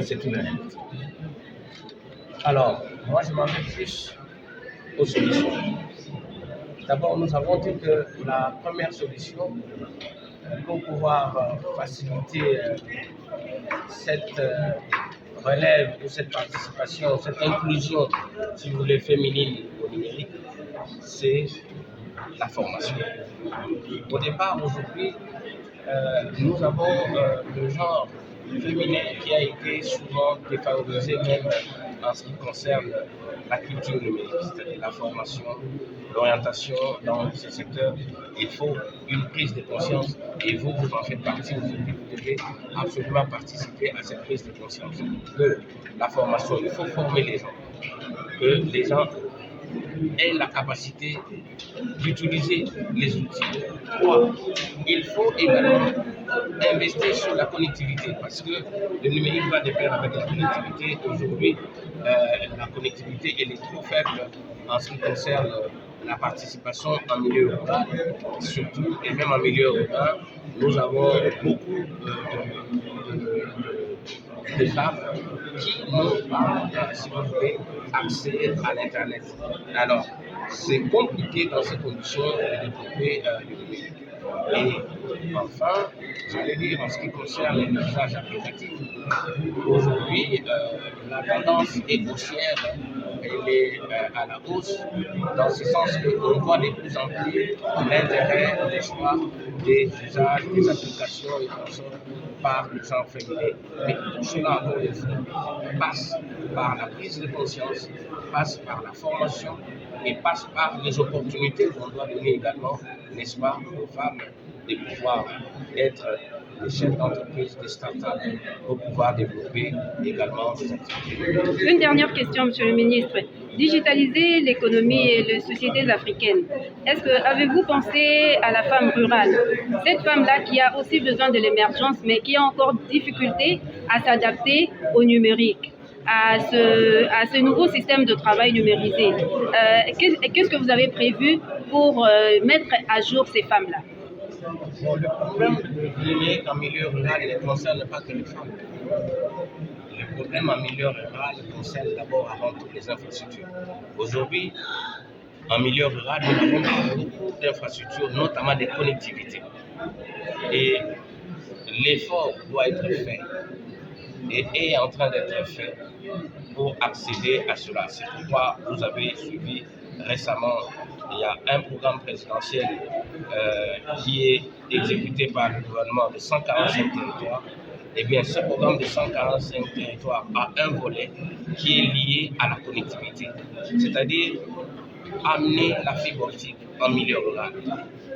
mais c'est une réalité. Alors, moi je m'en vais plus aux solutions. D'abord, nous avons dit que la première solution pour pouvoir faciliter cette relève ou cette participation, cette inclusion, si vous voulez, féminine au numérique, c'est la formation. Au départ, aujourd'hui, nous avons le genre féminin qui a été souvent défavorisé même en ce qui concerne la culture numérique, c'est-à-dire la formation, l'orientation dans ce secteur. Il faut une prise de conscience et vous en faites partie aujourd'hui. Vous devez absolument participer à cette prise de conscience de la formation. Il faut former les gens, que les gens aient la capacité d'utiliser les outils. 3. Il faut également investir sur la connectivité parce que le numérique va de pair avec la connectivité. Aujourd'hui, la connectivité elle est trop faible en ce qui concerne la participation en milieu rural, surtout, et même en milieu urbain. Nous avons beaucoup de femmes qui n'ont pas, si vous voulez, accès à l'Internet. Alors, c'est compliqué dans ces conditions de développer le numérique. Et enfin, j'allais dire en ce qui concerne les usages applicatifs, aujourd'hui, la tendance est haussière, elle est à la hausse, dans ce sens qu'on voit de plus en plus l'intérêt, le choix des usages, des applications et consorts par le genre féminin. Mais tout cela, encore une fois, passe par la prise de conscience, passe par la formation et passe par les opportunités qu'on doit donner également, n'est-ce pas, aux femmes de pouvoir être des chefs d'entreprise, des startups, pour pouvoir développer également des activités. Une dernière question, Monsieur le Ministre. Digitaliser l'économie et les sociétés africaines. Avez-vous pensé à la femme rurale? Cette femme-là qui a aussi besoin de l'émergence, mais qui a encore difficulté à s'adapter au numérique, à ce nouveau système de travail numérisé. Qu'est-ce que vous avez prévu pour mettre à jour ces femmes-là? Bon, le problème du numérique en milieu rural ne concerne pas que les femmes. Le problème en milieu rural concerne d'abord avant tout les infrastructures. Aujourd'hui, en milieu rural, nous avons beaucoup d'infrastructures, notamment des connectivités. Et l'effort doit être fait et est en train d'être fait pour accéder à cela. C'est pourquoi vous avez suivi récemment, il y a un programme présidentiel qui est exécuté par le gouvernement de 145 territoires. Eh bien, ce programme de 145 territoires a un volet qui est lié à la connectivité, c'est-à-dire amener la fibre optique en milieu rural,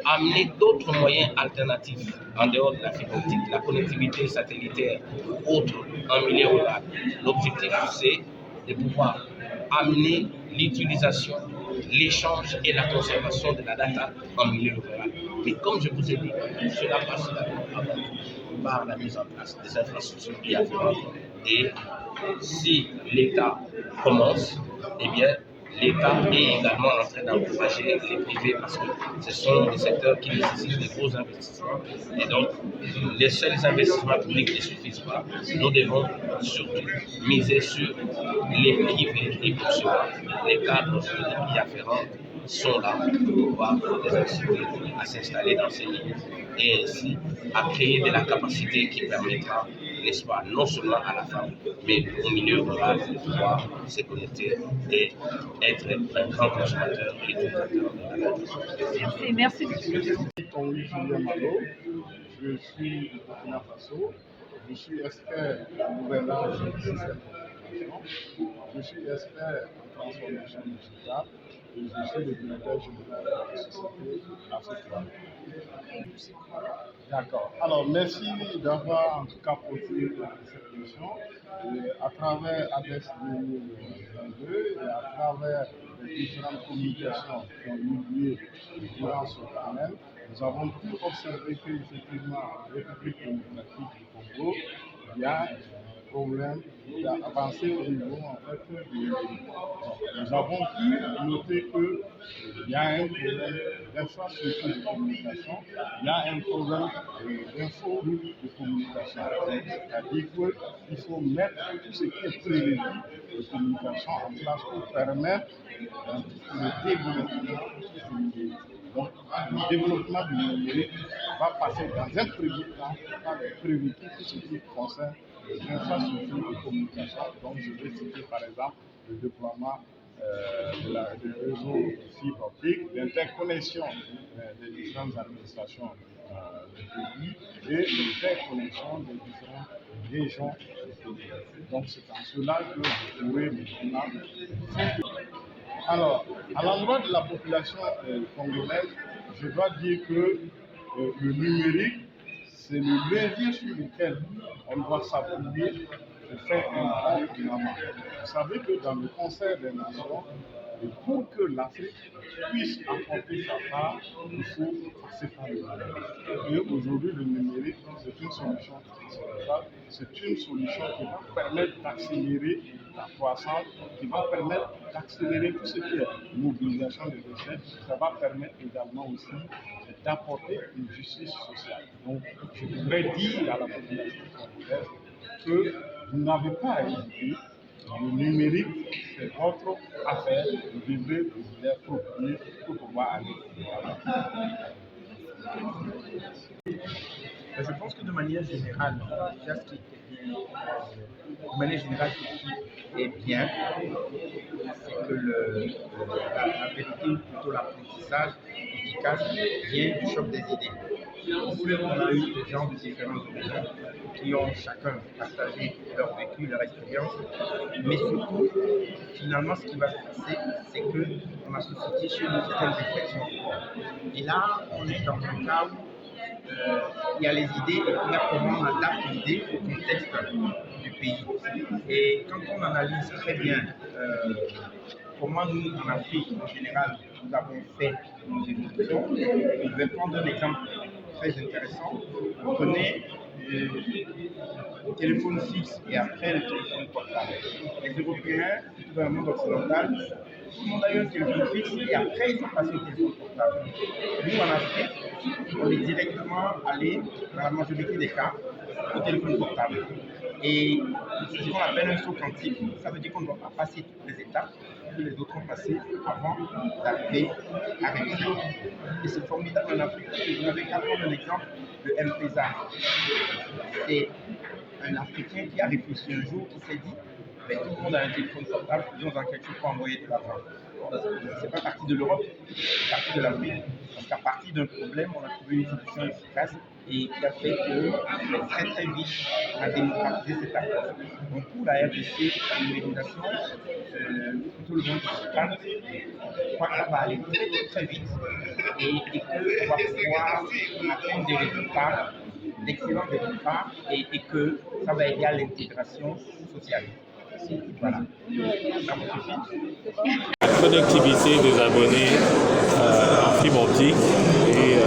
amener d'autres moyens alternatifs en dehors de la fibre optique, la connectivité satellitaire ou autre en milieu rural. L'objectif, c'est de pouvoir amener l'utilisation, l'échange et la conservation de la data en milieu rural. Mais comme je vous ai dit, cela passe avant tout par la mise en place des infrastructures qui afférentes. Et si l'État commence, eh bien, l'État est également en train d'encourager les privés parce que ce sont des secteurs qui nécessitent de gros investissements. Et donc, les seuls investissements publics ne suffisent pas. Nous devons surtout miser sur les privés et pour cela, les cadres qui afférents sont là pour pouvoir les inciter à s'installer dans ces lignes et ainsi à créer de la capacité qui permettra, n'est-ce pas, non seulement à la femme, mais au milieu rural de pouvoir se connecter et être un grand consommateur et utilisateur de la data. Merci. Je suis du Burkina Faso. Je suis expert en nouvel âge du système d'information. Je suis expert en transformation digitale et je suis le directeur général de la société Africa. D'accord. Alors, merci d'avoir en tout cas posé cette question. À travers ADES 2022 et à travers les différentes communications qui ont eu lieu durant ce panel, nous avons pu observer qu'effectivement, en République démocratique du Congo, il y a problème d'avancer au niveau en fait du numérique. Nous avons pu noter qu'il y a un problème d'infrastructure de communication, il y a un problème d'info de communication. C'est-à-dire qu'il faut mettre tout ce qui est prévu de communication en place pour permettre le développement du numérique. Donc, le développement du numérique va passer dans un premier temps par les prérequis, tout ce qui concerne les infrastructures de communication. Donc, je vais citer par exemple le déploiement des réseaux fibre optique, l'interconnexion des différentes administrations du pays et l'interconnexion des différentes régions du pays. Donc, c'est en cela que vous pourrez maintenant. Alors, à l'endroit de la population congolaise, je dois dire que le numérique, c'est le levier sur lequel on doit s'appuyer pour faire un pas en avant. Vous savez que dans le concert des nations, pour que l'Afrique puisse apporter sa part, il faut passer par le numérique. Et aujourd'hui, le numérique, c'est une solution transversale, c'est une solution qui va permettre d'accélérer la croissance, qui va permettre d'accélérer tout ce qui est mobilisation des recettes, ça va permettre également aussi d'apporter une justice sociale. Donc, je voudrais dire à la population congolaise que vous n'avez pas à hésiter. Le numérique, c'est votre affaire, vous devez vous l'approprier pour pouvoir aller. Je pense que de manière générale, déjà ce qui était bien, de manière générale, ce qui est bien, c'est que la vérité, ou plutôt l'apprentissage efficace, vient du choc des idées. On a eu des gens de différents opinions qui ont chacun partagé leur vécu, leur expérience, mais surtout, finalement, ce qui va se passer, c'est qu'on a suscité chez nous certaines réflexions. Et là, on est dans un cas où il y a les idées et puis là, comment on adapte l'idée au contexte du pays. Et quand on analyse très bien comment nous, en Afrique, en général, nous avons fait nos évolutions, je vais prendre un exemple très intéressant. On connaît le téléphone fixe et après le téléphone portable. Les Européens, surtout dans le monde occidental, tout le monde a eu un téléphone fixe et après ils sont passés au téléphone portable. Nous, en Afrique, on est directement allé, dans la majorité des cas, au téléphone portable. Et c'est ce qu'on appelle un saut quantique. Ça veut dire qu'on ne doit pas passer toutes les étapes que les autres ont passées avant d'arriver à réussir. Et c'est formidable en Afrique. Vous n'avez qu'à prendre l'exemple de M-Pesa. C'est un Africain qui a réfléchi un jour, qui s'est dit mais tout le monde a un téléphone portable, faisons dans quelque chose pour envoyer de l'argent. C'est pas parti de l'Europe, c'est parti de l'Afrique. Parce qu'à partir d'un problème, on a trouvé une solution efficace et qui a fait que très très vite, on a démocratisé cette approche. Donc pour la RDC, la numérisation, tout le monde se calme. Je crois que ça va aller très très très vite et qu'on va pouvoir atteindre des résultats, d'excellents résultats et que ça va aider à l'intégration sociale. Voilà. Ça vous suffit. La connectivité des abonnés en fibre optique et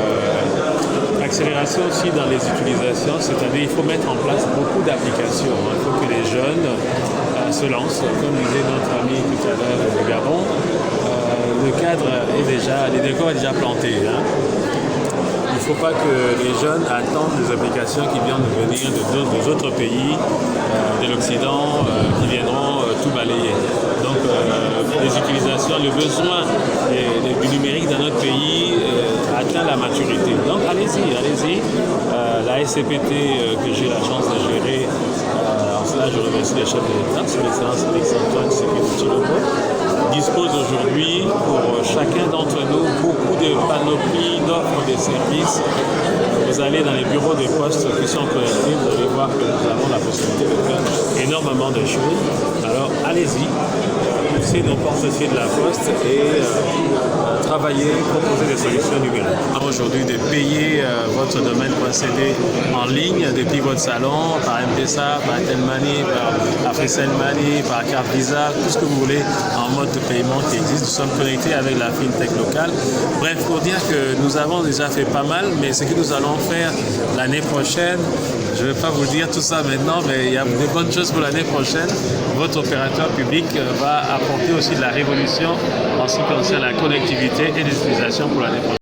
l'accélération aussi dans les utilisations, c'est-à-dire il faut mettre en place beaucoup d'applications. Il faut que les jeunes se lancent, comme disait notre ami tout à l'heure du Gabon. Le cadre est déjà, les décors est déjà planté. Il ne faut pas que les jeunes attendent des applications qui viennent de venir des autres pays de l'Occident qui viendront tout balayer. Donc les utilisations, le besoin du numérique dans notre pays atteint la maturité. Donc allez-y. La SCPT que j'ai la chance de gérer, en cela je remercie les chefs de l'État, son excellence Félix-Antoine Tshisekedi dispose aujourd'hui pour chacun d'entre nous beaucoup de panoplies d'offres de services. Vous allez dans les bureaux des postes qui sont connectés, vous allez voir que nous avons la possibilité de faire énormément de choses. Alors Alors allez-y, poussez nos portes aussi de la Poste et travaillez, proposez des solutions numériques. Aujourd'hui, de payer votre domaine procédé en ligne depuis votre salon, par M-Pesa, par Airtel Money, par Africell Money, par carte Visa, tout ce que vous voulez en mode de paiement qui existe. Nous sommes connectés avec la FinTech locale. Bref, pour dire que nous avons déjà fait pas mal, mais ce que nous allons faire l'année prochaine, je ne vais pas vous dire tout ça maintenant, mais il y a de bonnes choses pour l'année prochaine. Votre opérateur public va apporter aussi de la révolution en ce qui concerne la connectivité et l'utilisation pour l'année prochaine.